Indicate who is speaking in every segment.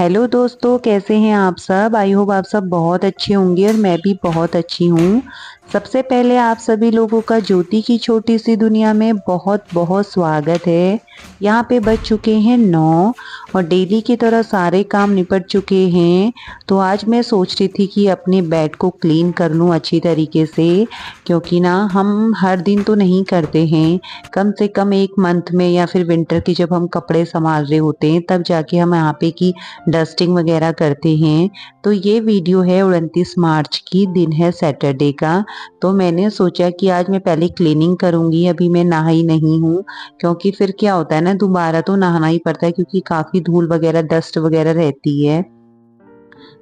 Speaker 1: Hello दोस्तों, कैसे हैं आप सब। आई होप आप सब बहुत अच्छे होंगे और मैं भी बहुत अच्छी हूँ। सबसे पहले आप सभी लोगों का ज्योति की छोटी सी दुनिया में बहुत बहुत स्वागत है। यहाँ पे बज चुके हैं 9 और डेली की तरह सारे काम निपट चुके हैं। तो आज मैं सोच रही थी कि अपने बेड को क्लीन कर लूँ अच्छी तरीके से, क्योंकि ना हम हर दिन तो नहीं करते हैं। कम से कम एक मंथ में या फिर विंटर की जब हम कपड़े संभाल रहे होते हैं तब जाके हम यहाँ पे की डस्टिंग वगैरह करते हैं। तो ये वीडियो है 29 मार्च की, दिन है सैटरडे का। तो मैंने सोचा कि आज मैं पहले क्लीनिंग करूंगी। अभी मैं नहाई नहीं हूँ, क्योंकि फिर क्या होता है ना, दोबारा तो नहाना ही पड़ता है क्योंकि काफी धूल वगैरह डस्ट वगैरह रहती है।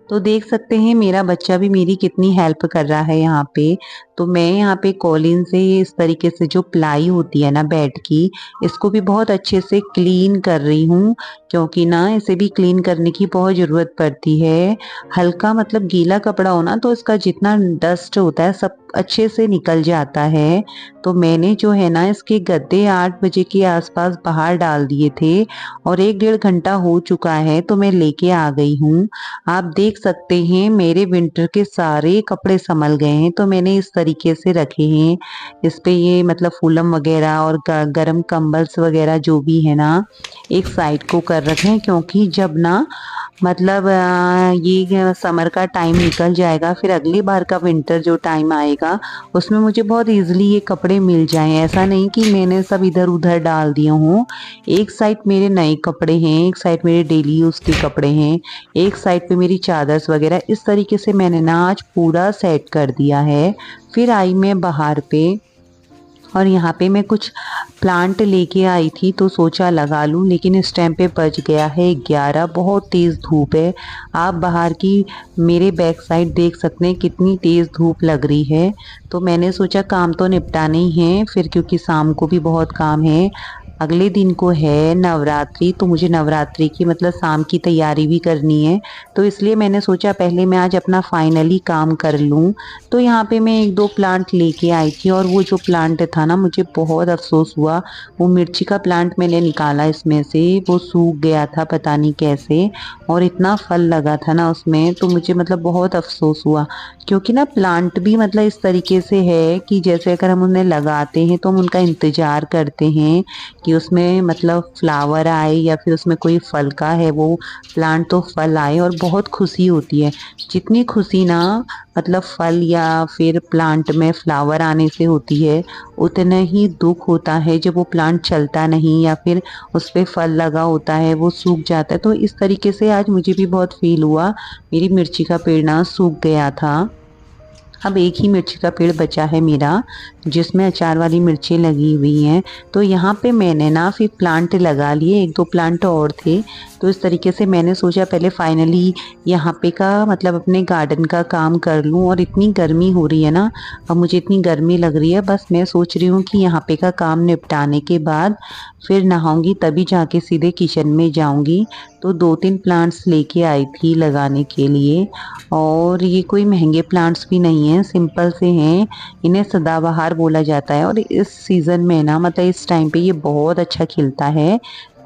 Speaker 1: तो देख सकते हैं मेरा बच्चा भी मेरी कितनी हेल्प कर रहा है यहाँ पे। तो मैं यहाँ पे कॉलिन से इस तरीके से जो प्लाई होती है ना बेड की, इसको भी बहुत अच्छे से क्लीन कर रही हूँ, क्योंकि ना इसे भी क्लीन करने की बहुत ज़रूरत पड़ती है। हल्का मतलब गीला कपड़ा हो ना तो इसका जितना डस्ट होता है सब अच्छे से निकल जाता है। तो मैंने जो है ना इसके गद्दे 8 बजे के आसपास बाहर डाल दिए थे और 1 डेढ़ घंटा हो चुका है तो मैं लेके आ गई हूँ। आप देख सकते हैं मेरे विंटर के सारे कपड़े संभल गए हैं। तो मैंने इस तरीके से रखे हैं, इस पे ये मतलब फूलम वगैरह और गरम कंबल्स वगैरह जो भी है ना एक साइड को कर रखे हैं, क्योंकि जब ना मतलब ये समर का टाइम निकल जाएगा फिर अगली बार का विंटर जो टाइम आएगा उसमें मुझे बहुत इजीली ये कपड़े मिल जाएं। ऐसा नहीं कि मैंने सब इधर उधर डाल दिए हूँ। एक साइड मेरे नए कपड़े हैं, एक साइड मेरे डेली यूज के कपड़े हैं, एक साइड पे मेरी चादर्स वगैरह। इस तरीके से मैंने ना आज पूरा सेट कर दिया है। फिर आई मैं बाहर पे और यहाँ पे मैं कुछ प्लांट लेके आई थी तो सोचा लगा लूँ, लेकिन इस टाइम पे बज गया है 11। बहुत तेज़ धूप है। आप बाहर की मेरे बैक साइड देख सकते हैं कितनी तेज़ धूप लग रही है। तो मैंने सोचा काम तो निपटाना ही है फिर, क्योंकि शाम को भी बहुत काम है। अगले दिन को है नवरात्रि, तो मुझे नवरात्रि की मतलब शाम की तैयारी भी करनी है। तो इसलिए मैंने सोचा पहले मैं आज अपना फाइनली काम कर लूँ। तो यहाँ पे मैं एक दो प्लांट लेके आई थी और वो जो प्लांट था ना मुझे बहुत अफसोस हुआ। वो मिर्ची का प्लांट मैंने निकाला इसमें से, वो सूख गया था पता नहीं कैसे, और इतना फल लगा था ना उसमें, तो मुझे मतलब बहुत अफसोस हुआ। क्योंकि ना प्लांट भी मतलब इस तरीके से है कि जैसे अगर हम उन्हें लगाते हैं तो हम उनका इंतजार करते हैं कि उसमें मतलब फ्लावर आए या फिर उसमें कोई फल का है वो प्लांट तो फल आए और बहुत खुशी होती है। जितनी खुशी ना मतलब फल या फिर प्लांट में फ्लावर आने से होती है, उतना ही दुख होता है जब वो प्लांट चलता नहीं या फिर उस पे फल लगा होता है वो सूख जाता है। तो इस तरीके से आज मुझे भी बहुत फील हुआ। मेरी मिर्ची का पेड़ ना सूख गया था। अब एक ही मिर्ची का पेड़ बचा है मेरा, जिसमें अचार वाली मिर्ची लगी हुई हैं। तो यहाँ पे मैंने ना फिर प्लांट लगा लिए, एक दो प्लांट और थे। तो इस तरीके से मैंने सोचा पहले फाइनली यहाँ पे का मतलब अपने गार्डन का काम कर लूँ। और इतनी गर्मी हो रही है ना, अब मुझे इतनी गर्मी लग रही है, बस मैं सोच रही हूँ कि यहाँ पे का काम निपटाने के बाद फिर नहाऊंगी तभी जाके सीधे किचन में जाऊंगी। तो 2-3 प्लांट्स लेके आई थी लगाने के लिए, और ये कोई महंगे प्लांट्स भी नहीं हैं, सिंपल से हैं। इन्हें सदाबहार बोला जाता है और इस सीज़न में ना मतलब इस टाइम पे ये बहुत अच्छा खिलता है।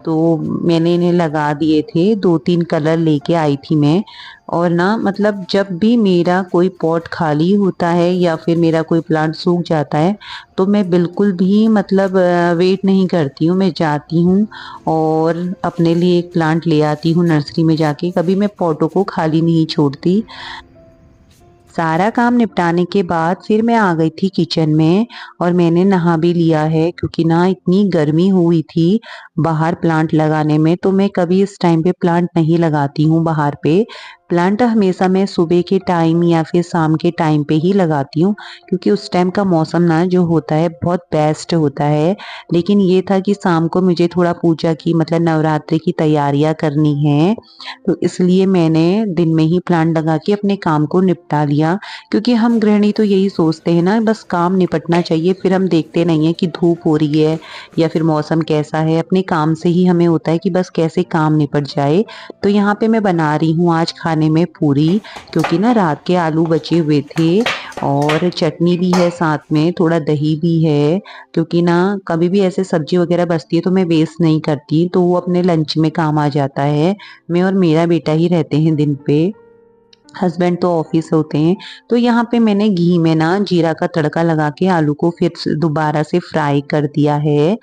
Speaker 1: तो मैंने इन्हें लगा दिए थे, 2-3 कलर लेके आई थी मैं। और ना मतलब जब भी मेरा कोई पॉट खाली होता है या फिर मेरा कोई प्लांट सूख जाता है तो मैं बिल्कुल भी मतलब वेट नहीं करती हूँ, मैं जाती हूँ और अपने लिए एक प्लांट ले आती हूँ नर्सरी में जाके। कभी मैं पॉटों को खाली नहीं छोड़ती। सारा काम निपटाने के बाद फिर मैं आ गई थी किचन में और मैंने नहा भी लिया है, क्योंकि ना इतनी गर्मी हुई थी बाहर प्लांट लगाने में। तो मैं कभी इस टाइम पे प्लांट नहीं लगाती हूँ बाहर पे। प्लांट हमेशा मैं सुबह के टाइम या फिर शाम के टाइम पे ही लगाती हूँ, क्योंकि उस टाइम का मौसम ना जो होता है बहुत बेस्ट होता है। लेकिन ये था कि शाम को मुझे थोड़ा पूजा की मतलब नवरात्रि की तैयारियां करनी है, तो इसलिए मैंने दिन में ही प्लांट लगा के अपने काम को निपटा लिया। क्योंकि हम गृहिणी तो यही सोचते हैं ना, बस काम निपटना चाहिए, फिर हम देखते नहीं है कि धूप हो रही है या फिर मौसम कैसा है। अपने काम से ही हमें होता है कि बस कैसे काम निपट जाए। तो यहाँ पे मैं बना रही हूँ आज खाने में पूरी, क्योंकि ना रात के आलू बचे हुए थे और चटनी भी है साथ में, थोड़ा दही भी है, क्योंकि ना कभी भी ऐसे सब्जी वगैरह बचती है तो मैं वेस्ट नहीं करती, तो वो अपने लंच में काम आ जाता है। मैं और मेरा बेटा ही रहते हैं दिन पे, हस्बैंड तो ऑफिस होते हैं। तो यहाँ पे मैंने घी में ना जीरा का तड़का लगा के आलू को फिर दोबारा से फ्राई कर दिया है,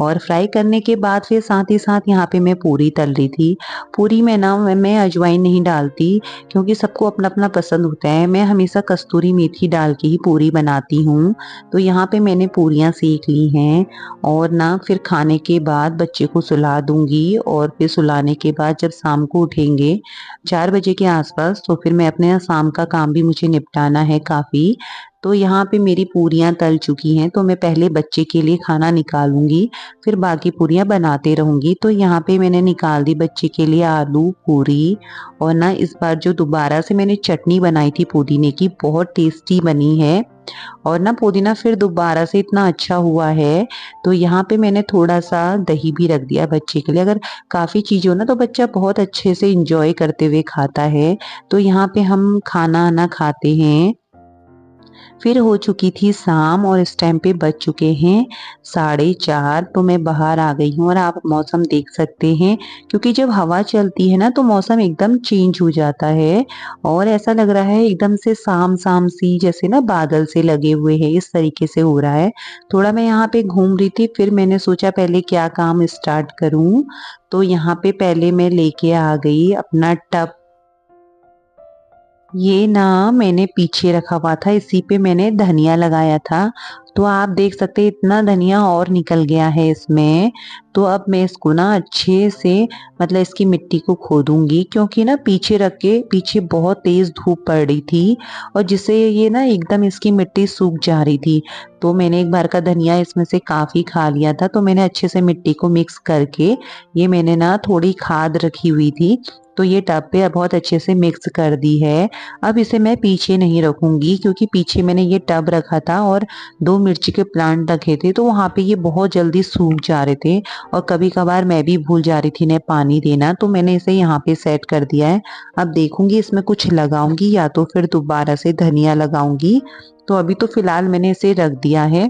Speaker 1: और फ्राई करने के बाद फिर साथ ही साथ यहाँ पे मैं पूरी तल रही थी। पूरी में ना मैं अजवाइन नहीं डालती, क्योंकि सबको अपना अपना पसंद होता है। मैं हमेशा कस्तूरी मेथी डाल के ही पूरी बनाती हूँ। तो यहाँ पे मैंने पूरियाँ सेक ली हैं, और ना फिर खाने के बाद बच्चे को सुला दूंगी, और फिर सुलाने के बाद जब शाम को उठेंगे 4 बजे के आसपास, तो फिर मैं अपने शाम का काम भी मुझे निपटाना है काफ़ी। तो यहाँ पे मेरी पूरियाँ तल चुकी हैं, तो मैं पहले बच्चे के लिए खाना निकालूंगी, फिर बाकी पूरियाँ बनाते रहूंगी। तो यहाँ पे मैंने निकाल दी बच्चे के लिए आलू पूरी, और ना इस बार जो दोबारा से मैंने चटनी बनाई थी पुदीने की, बहुत टेस्टी बनी है। और ना पुदीना फिर दोबारा से इतना अच्छा हुआ है। तो यहाँ पे मैंने थोड़ा सा दही भी रख दिया बच्चे के लिए। अगर काफ़ी चीज़ हो ना तो बच्चा बहुत अच्छे से इंजॉय करते हुए खाता है। तो यहाँ पे हम खाना ना खाते हैं। फिर हो चुकी थी शाम, और इस टाइम पे बज चुके हैं 4:30। तो मैं बाहर आ गई हूँ, और आप मौसम देख सकते हैं, क्योंकि जब हवा चलती है ना तो मौसम एकदम चेंज हो जाता है, और ऐसा लग रहा है एकदम से शाम शाम सी, जैसे ना बादल से लगे हुए हैं, इस तरीके से हो रहा है। थोड़ा मैं यहाँ पे घूम रही थी, फिर मैंने सोचा पहले क्या काम स्टार्ट करूँ। तो यहाँ पे पहले मैं लेके आ गई अपना टब। ये ना मैंने पीछे रखा हुआ था, इसी पे मैंने धनिया लगाया था। तो आप देख सकते हैं इतना धनिया और निकल गया है इसमें। तो अब मैं इसको ना अच्छे से, मतलब इसकी मिट्टी को खोदूंगी, क्योंकि ना पीछे रख के, पीछे बहुत तेज धूप पड़ रही थी, और जिससे ये ना एकदम इसकी मिट्टी सूख जा रही थी। तो मैंने एक बार का धनिया इसमें से काफ़ी खा लिया था, तो मैंने अच्छे से मिट्टी को मिक्स करके, ये मैंने ना थोड़ी खाद रखी हुई थी, तो ये टब पे बहुत अच्छे से मिक्स कर दी है। अब इसे मैं पीछे नहीं रखूंगी, क्योंकि पीछे मैंने ये टब रखा था और 2 मिर्ची के प्लांट रखे थे, तो वहाँ पे ये बहुत जल्दी सूख जा रहे थे, और कभी कभार मैं भी भूल जा रही थी इन्हें पानी देना, तो मैंने इसे यहाँ पे सेट कर दिया है। अब देखूंगी इसमें कुछ लगाऊंगी, या तो फिर दोबारा से धनिया लगाऊंगी। तो अभी तो फिलहाल मैंने इसे रख दिया है,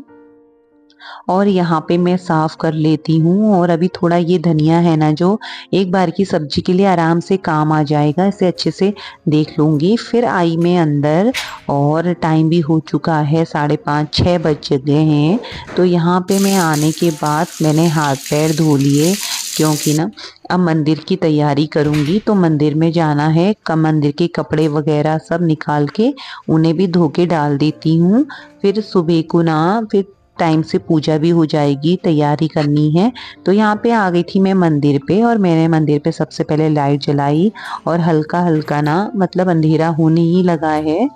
Speaker 1: और यहाँ पे मैं साफ कर लेती हूँ। और अभी थोड़ा ये धनिया है ना, जो एक बार की सब्जी के लिए आराम से काम आ जाएगा, इसे अच्छे से देख लूँगी। फिर आई मैं अंदर, और टाइम भी हो चुका है 5:30-6 बज गए हैं। तो यहाँ पे मैं आने के बाद मैंने हाथ पैर धो लिए, क्योंकि ना अब मंदिर की तैयारी करूँगी, तो मंदिर में जाना है। मंदिर के कपड़े वगैरह सब निकाल के उन्हें भी धो के डाल देती हूँ। फिर सुबह को ना, फिर टाइम से पूजा भी हो जाएगी, तैयारी करनी है। तो यहाँ पे आ गई थी मैं मंदिर पे, और मैंने मंदिर पे सबसे पहले लाइट जलाई, और हल्का हल्का ना, मतलब अंधेरा होने ही लगा है,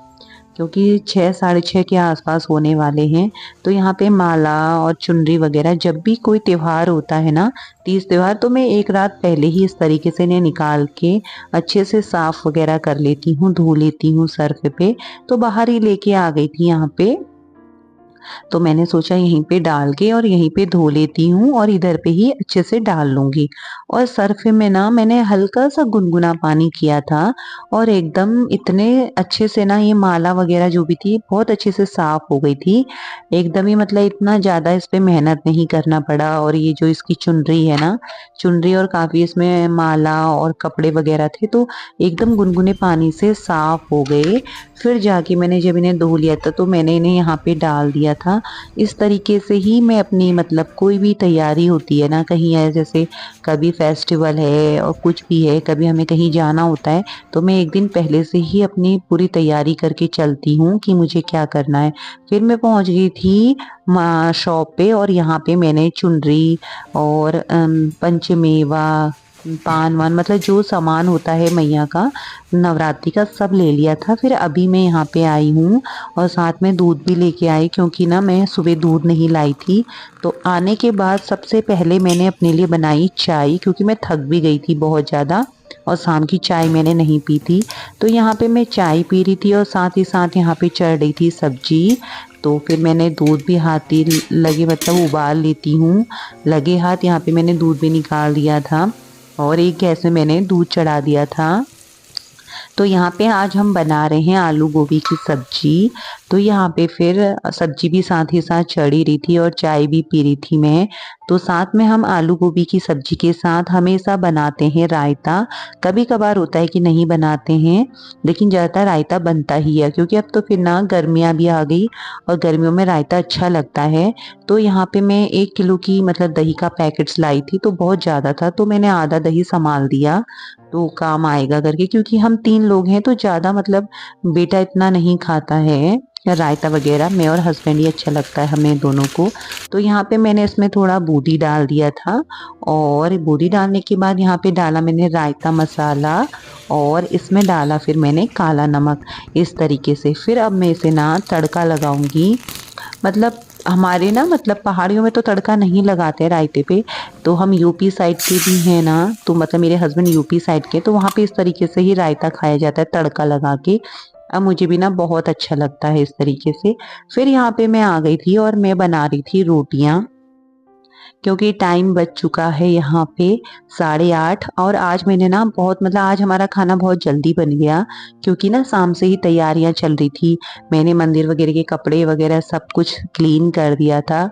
Speaker 1: क्योंकि 6 साढ़े 6 के आसपास होने वाले हैं। तो यहाँ पे माला और चुनरी वगैरह, जब भी कोई त्योहार होता है ना, तीज त्योहार, तो मैं एक रात पहले ही इस तरीके से इन्हें निकाल के अच्छे से साफ वगैरह कर लेती हूँ, धो लेती हूँ सर्फ पे। तो बाहर ही लेके आ गई थी यहाँ पे, तो मैंने सोचा यहीं पे डाल के और यहीं पे धो लेती हूँ, और इधर पे ही अच्छे से डाल लूँगी। और सर्फ में ना मैंने हल्का सा गुनगुना पानी किया था, और एकदम इतने अच्छे से ना ये माला वगैरह जो भी थी बहुत अच्छे से साफ हो गई थी एकदम ही। मतलब इतना ज़्यादा इस पे मेहनत नहीं करना पड़ा। और ये जो इसकी चुनरी है ना, चुनरी और काफ़ी इसमें माला और कपड़े वगैरह थे, तो एकदम गुनगुने पानी से साफ हो गए। फिर जाके मैंने जब इन्हें धो लिया था, तो मैंने इन्हें यहाँ पे डाल दिया था। इस तरीके से ही मैं अपनी, मतलब कोई भी तैयारी होती है ना, कहीं है जैसे कभी फेस्टिवल है और कुछ भी है, कभी हमें कहीं जाना होता है, तो मैं एक दिन पहले से ही अपनी पूरी तैयारी करके चलती हूँ कि मुझे क्या करना है। फिर मैं पहुँच गई थी शॉप पे, और यहाँ पे मैंने चुनरी और पंचमेवा, पान वान, मतलब जो सामान होता है मैया का नवरात्रि का, सब ले लिया था। फिर अभी मैं यहाँ पे आई हूँ, और साथ में दूध भी लेके आई, क्योंकि ना मैं सुबह दूध नहीं लाई थी। तो आने के बाद सबसे पहले मैंने अपने लिए बनाई चाय, क्योंकि मैं थक भी गई थी बहुत ज़्यादा, और शाम की चाय मैंने नहीं पी थी। तो यहाँ पे मैं चाय पी रही थी, और साथ ही साथ यहाँ पे चढ़ रही थी सब्जी। तो फिर मैंने दूध भी हाथ ही लगे, मतलब उबाल लेती हूँ लगे हाथ। यहाँ पे मैंने दूध भी निकाल दिया था, और एक गैस में मैंने दूध चढ़ा दिया था। तो यहाँ पे आज हम बना रहे हैं आलू गोभी की सब्जी। तो यहाँ पे फिर सब्जी भी साथ ही साथ चढ़ ही रही थी और चाय भी पी रही थी मैं। तो साथ में हम आलू गोभी की सब्जी के साथ हमेशा बनाते हैं रायता। कभी कभार होता है कि नहीं बनाते हैं, लेकिन ज़्यादातर रायता बनता ही है, क्योंकि अब तो फिर ना गर्मियाँ भी आ गई और गर्मियों में रायता अच्छा लगता है। तो यहाँ पे मैं 1 किलो की मतलब दही का पैकेट्स लाई थी, तो बहुत ज़्यादा था तो मैंने आधा दही संभाल दिया, तो काम आएगा करके, क्योंकि हम 3 लोग हैं तो ज़्यादा मतलब बेटा इतना नहीं खाता है रायता वगैरह, मैं और हस्बैंड ही अच्छा लगता है हमें दोनों को। तो यहाँ पे मैंने इसमें थोड़ा बूंदी डाल दिया था और बूंदी डालने के बाद यहाँ पे डाला मैंने रायता मसाला और इसमें डाला फिर मैंने काला नमक। इस तरीके से फिर अब मैं इसे ना तड़का लगाऊंगी। मतलब हमारे ना मतलब पहाड़ियों में तो तड़का नहीं लगाते रायते पे, तो हम यूपी साइड के भी हैं ना, तो मतलब मेरे हस्बैंड यूपी साइड के, तो वहाँ पे इस तरीके से ही रायता खाया जाता है तड़का लगा के। अब मुझे भी ना बहुत अच्छा लगता है इस तरीके से। फिर यहाँ पे मैं आ गई थी और मैं बना रही थी रोटियां, क्योंकि टाइम बच चुका है यहाँ पे 8:30। और आज मैंने ना बहुत मतलब आज हमारा खाना बहुत जल्दी बन गया, क्योंकि ना शाम से ही तैयारियां चल रही थी। मैंने मंदिर वगैरह के कपड़े वगैरह सब कुछ क्लीन कर दिया था,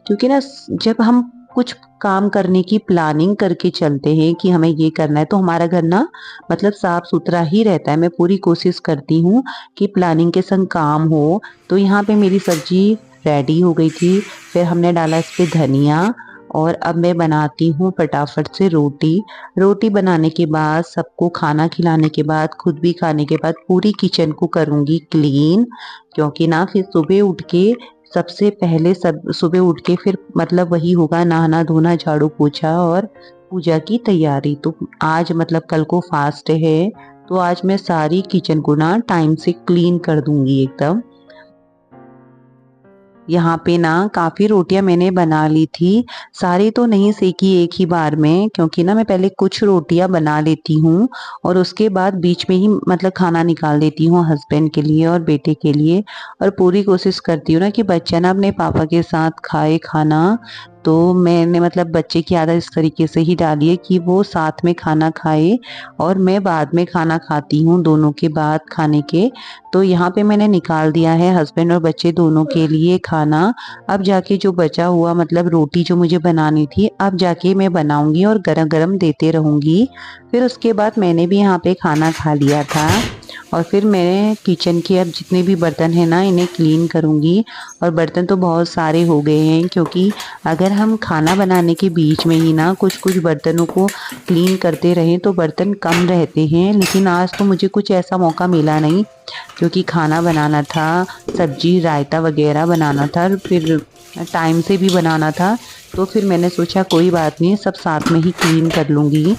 Speaker 1: क्योंकि ना जब हम कुछ काम करने की प्लानिंग करके चलते हैं कि हमें ये करना है, तो हमारा घर ना मतलब साफ सुथरा ही रहता है। मैं पूरी कोशिश करती हूँ कि प्लानिंग के संग काम हो। तो यहाँ पे मेरी सब्जी रेडी हो गई थी, फिर हमने डाला इस पे धनिया और अब मैं बनाती हूँ फटाफट से रोटी। रोटी बनाने के बाद, सबको खाना खिलाने के बाद, खुद भी खाने के बाद पूरी किचन को करूँगी क्लीन, क्योंकि ना फिर सुबह उठ के सबसे पहले सब सुबह उठ के फिर मतलब वही होगा नहाना धोना झाड़ू पोछा और पूजा की तैयारी। तो आज मतलब कल को फास्ट है, तो आज मैं सारी किचन को ना टाइम से क्लीन कर दूंगी एकदम। यहाँ पे ना काफ़ी रोटियां मैंने बना ली थी, सारी तो नहीं सेकी एक ही बार में, क्योंकि ना मैं पहले कुछ रोटियां बना लेती हूँ और उसके बाद बीच में ही मतलब खाना निकाल देती हूँ हस्बैंड के लिए और बेटे के लिए। और पूरी कोशिश करती हूँ ना कि बच्चा ना अपने पापा के साथ खाए खाना। तो मैंने मतलब बच्चे की आदत इस तरीके से ही डाली है कि वो साथ में खाना खाए और मैं बाद में खाना खाती हूँ, दोनों के बाद खाने के। तो यहाँ पे मैंने निकाल दिया है हस्बैंड और बच्चे दोनों के लिए खाना। अब जाके जो बचा हुआ मतलब रोटी जो मुझे बनानी थी, अब जाके मैं बनाऊंगी और गरम गरम देते रहूंगी। फिर उसके बाद मैंने भी यहाँ पे खाना खा लिया था और फिर मैं किचन के अब जितने भी बर्तन हैं ना इन्हें क्लीन करूंगी। और बर्तन तो बहुत सारे हो गए हैं, क्योंकि अगर हम खाना बनाने के बीच में ही ना कुछ कुछ बर्तनों को क्लीन करते रहें तो बर्तन कम रहते हैं। लेकिन आज तो मुझे कुछ ऐसा मौका मिला नहीं, क्योंकि खाना बनाना था, सब्जी रायता वगैरह बनाना था, फिर टाइम से भी बनाना था। तो फिर मैंने सोचा कोई बात नहीं, सब साथ में ही क्लीन कर लूँगी।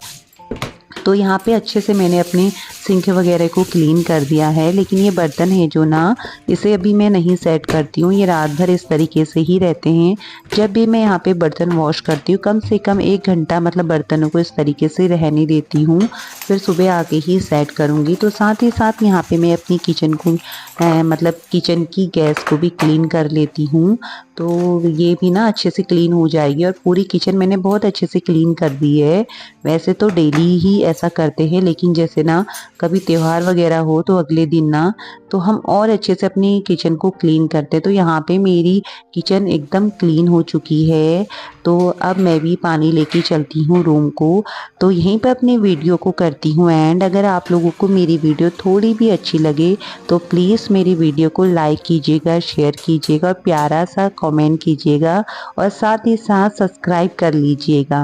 Speaker 1: तो यहाँ पे अच्छे से मैंने अपने सिंक वगैरह को क्लीन कर दिया है। लेकिन ये बर्तन है जो ना, इसे अभी मैं नहीं सेट करती हूँ, ये रात भर इस तरीके से ही रहते हैं। जब भी मैं यहाँ पे बर्तन वॉश करती हूँ कम से कम 1 घंटा मतलब बर्तनों को इस तरीके से रहने देती हूँ, फिर सुबह आके ही सेट करूँगी। तो साथ ही साथ यहाँ पे मैं अपनी किचन को मतलब किचन की गैस को भी क्लीन कर लेती हूँ, तो ये भी ना अच्छे से क्लीन हो जाएगी। और पूरी किचन मैंने बहुत अच्छे से क्लीन कर दी है। वैसे तो डेली ही ऐसा करते हैं, लेकिन जैसे ना कभी त्योहार वगैरह हो तो अगले दिन ना तो हम और अच्छे से अपनी किचन को क्लीन करते हैं। तो यहाँ पे मेरी किचन एकदम क्लीन हो चुकी है। तो अब मैं भी पानी लेके चलती हूँ रूम को। तो यहीं पर अपनी वीडियो को करती हूँ एंड। अगर आप लोगों को मेरी वीडियो थोड़ी भी अच्छी लगे तो प्लीज़ मेरी वीडियो को लाइक कीजिएगा, शेयर कीजिएगा और प्यारा सा कमेंट कीजिएगा और साथ ही साथ सब्सक्राइब कर लीजिएगा।